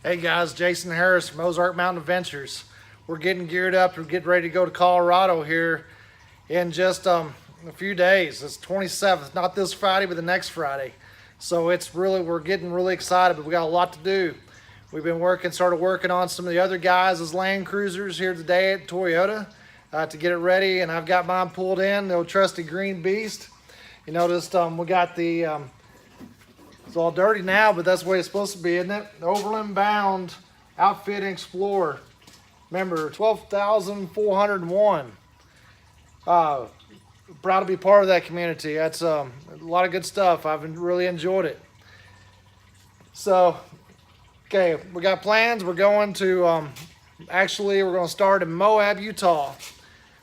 Hey guys, Jason Harris from Ozark Mountain Adventures. We're getting geared up. We're getting ready to go to Colorado here in just a few days. It's 27th, not this Friday, but the next Friday. So we're getting really excited, but we got a lot to do. We've been started working on some of the other guys' Land Cruisers here today at Toyota to get it ready, and I've got mine pulled in, the old trusty green beast. You noticed we got the it's all dirty now, but that's the way it's supposed to be, isn't it? Overland Bound Outfit Explorer. Remember, 12,401. Proud to be part of that community. That's a lot of good stuff. I've really enjoyed it. So, okay, we got plans. We're going to, we're going to start in Moab, Utah.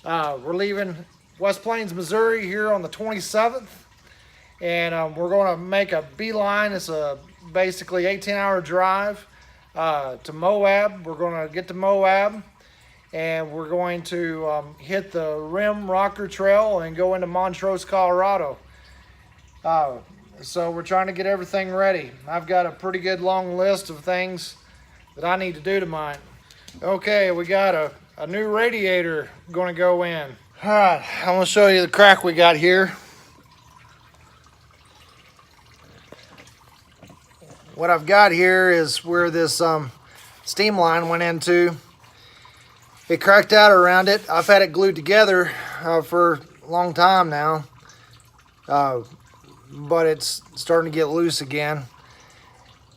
We're leaving West Plains, Missouri here on the 27th. And we're going to make a beeline. It's a basically 18-hour drive to Moab. We're going to get to Moab, and we're going to hit the Rim Rocker Trail and go into Montrose, Colorado. So we're trying to get everything ready. I've got a pretty good long list of things that I need to do to mine. Okay, we got a new radiator going to go in. All right, I'm going to show you the crack we got here. What I've got here is where this steam line went into. It cracked out around it. I've had it glued together for a long time now, but it's starting to get loose again.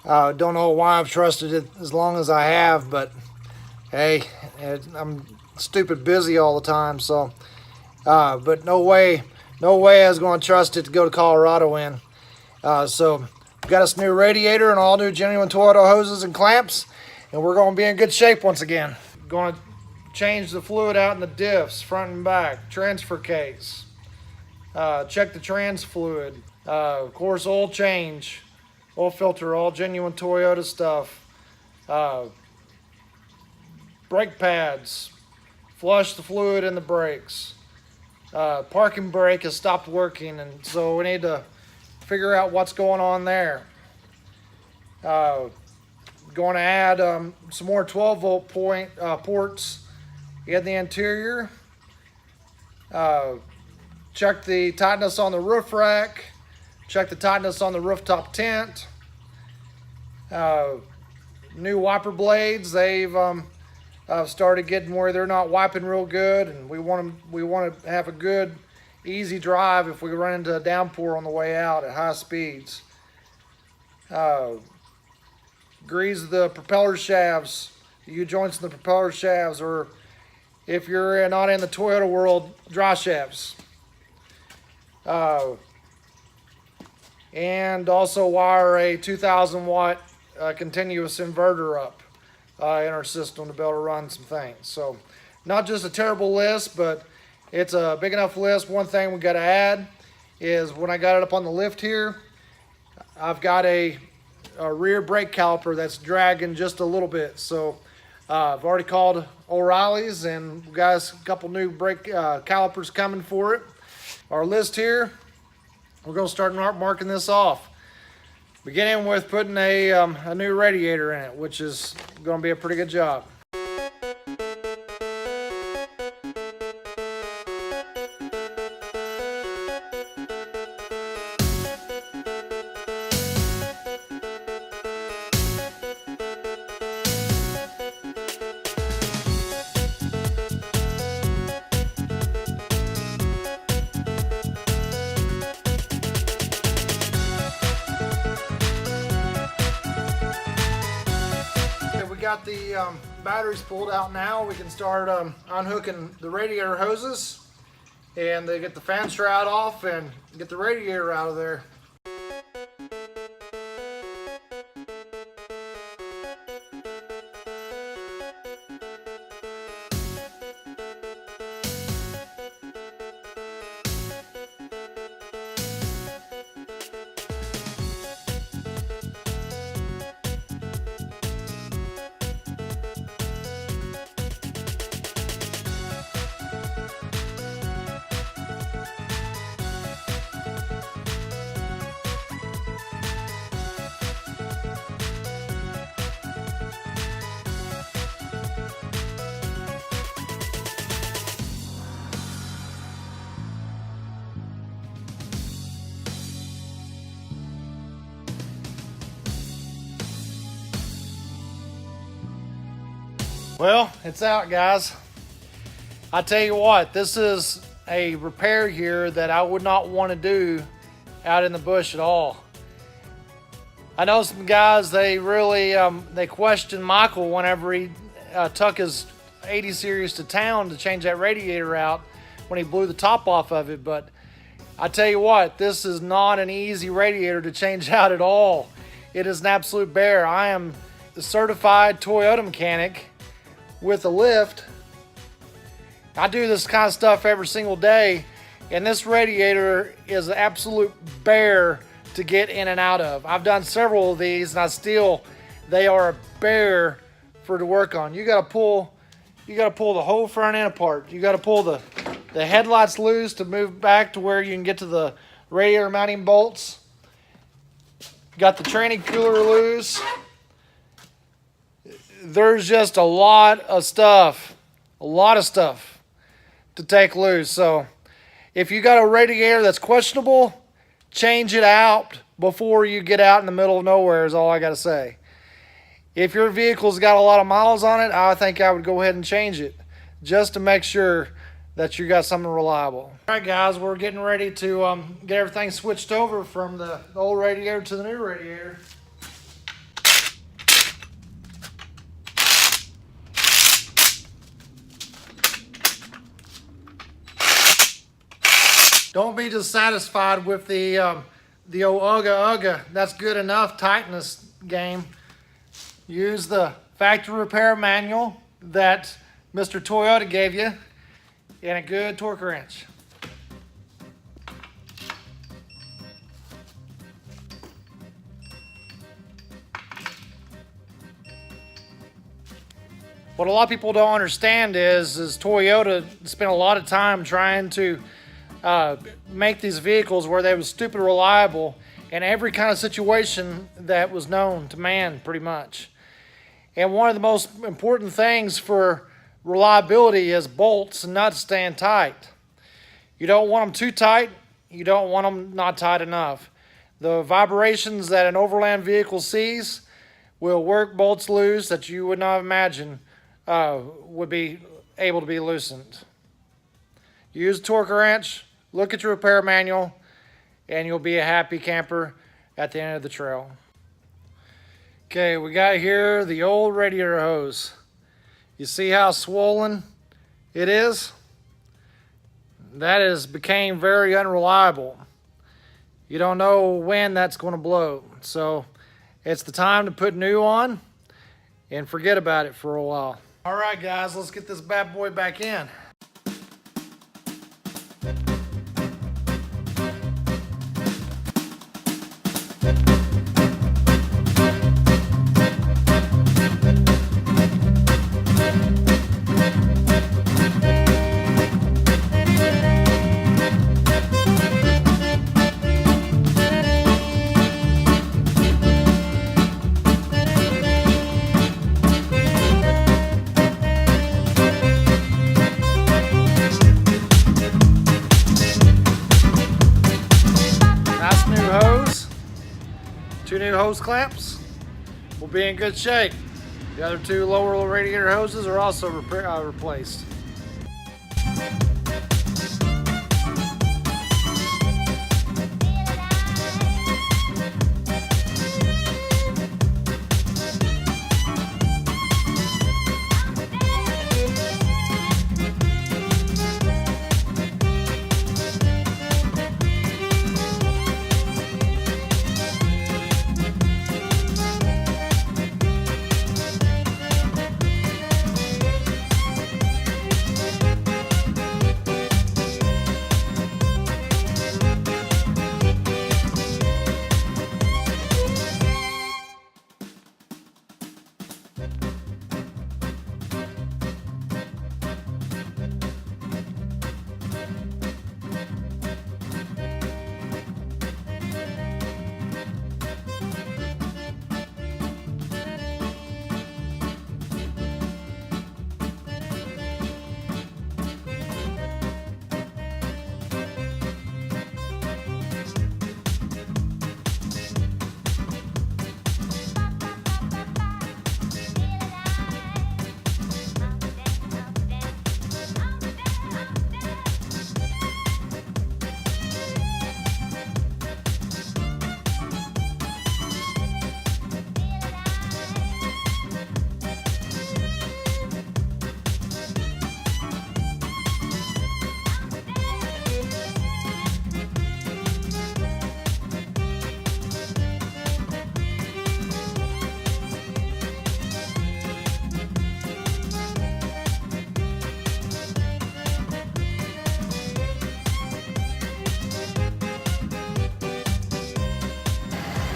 Don't know why I've trusted it as long as I have, but hey, I'm stupid busy all the time. So, but no way I was going to trust it to go to Colorado in. So. Got us a new radiator and all new genuine Toyota hoses and clamps, and we're going to be in good shape once again. Going to change the fluid out in the diffs, front and back, transfer case, check the trans fluid, of course oil change, oil filter, all genuine Toyota stuff, brake pads, flush the fluid in the brakes. Parking brake has stopped working, and so we need to figure out what's going on there. Going to add some more 12-volt ports in the interior. Check the tightness on the roof rack. Check the tightness on the rooftop tent. New wiper blades. They've started getting where they're not wiping real good, and we want to have a good easy drive if we run into a downpour on the way out at high speeds. Grease the propeller shafts, the U-joints in the propeller shafts, or if you're not in the Toyota world, dry shafts. And also wire a 2,000 watt continuous inverter up in our system to be able to run some things. So not just a terrible list, but it's a big enough list. One thing we got to add is when I got it up on the lift here, I've got a rear brake caliper that's dragging just a little bit. So I've already called O'Reilly's, and we've got a couple new brake calipers coming for it. Our list here, we're going to start marking this off. Beginning with putting a new radiator in it, which is going to be a pretty good job. Got the batteries pulled out now. We can start unhooking the radiator hoses, and they get the fan shroud off and get the radiator out of there. Well, it's out, guys. I tell you what, this is a repair here that I would not want to do out in the bush at all. I know some guys, they really they question Michael whenever he took his 80 series to town to change that radiator out when he blew the top off of it. But I tell you what, this is not an easy radiator to change out at all. It is an absolute bear. I am a certified Toyota mechanic with a lift. I do this kind of stuff every single day, and this radiator is an absolute bear to get in and out of. I've done several of these, and they are a bear to work on. You gotta pull the whole front end apart. You gotta pull the headlights loose to move back to where you can get to the radiator mounting bolts. Got the training cooler loose. There's just a lot of stuff to take loose. So if you got a radiator that's questionable, change it out before you get out in the middle of nowhere is all I got to say. If your vehicle's got a lot of miles on it, I think I would go ahead and change it just to make sure that you got something reliable. All right, guys, we're getting ready to get everything switched over from the old radiator to the new radiator. Don't be just satisfied with the old ugga. That's good enough tightness game. Use the factory repair manual that Mr. Toyota gave you and a good torque wrench. What a lot of people don't understand is Toyota spent a lot of time trying to make these vehicles where they were stupid reliable in every kind of situation that was known to man, pretty much. And one of the most important things for reliability is bolts and nuts staying tight. You don't want them too tight. You don't want them not tight enough. The vibrations that an overland vehicle sees will work bolts loose that you would not imagine would be able to be loosened. Use a torque wrench. Look at your repair manual, and you'll be a happy camper at the end of the trail. Okay, we got here the old radiator hose. You see how swollen it is? That has became very unreliable. You don't know when that's going to blow. So it's the time to put new on and forget about it for a while. All right, guys, let's get this bad boy back in. Two new hose clamps will be in good shape. The other two lower radiator hoses are also replaced.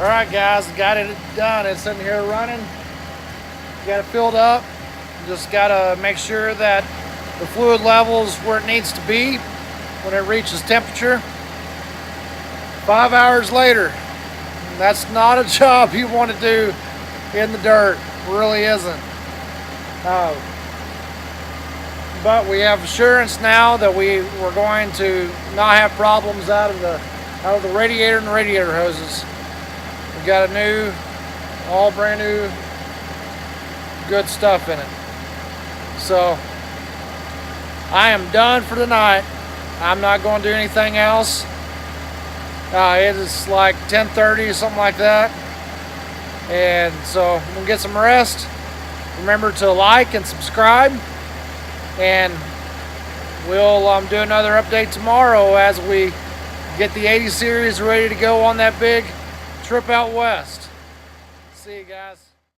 All right, guys, got it done. It's sitting here running. Got it filled up. Just got to make sure that the fluid level's where it needs to be when it reaches temperature. 5 hours later. That's not a job you want to do in the dirt. It really isn't. But we have assurance now that we're going to not have problems out of the radiator and the radiator hoses. We got a new, all brand new, good stuff in it. So I am done for tonight. I'm not going to do anything else. It is like 10:30 or something like that. And so we'll get some rest. Remember to like and subscribe. And we'll do another update tomorrow as we get the 80 series ready to go on that big trip out west. See you guys.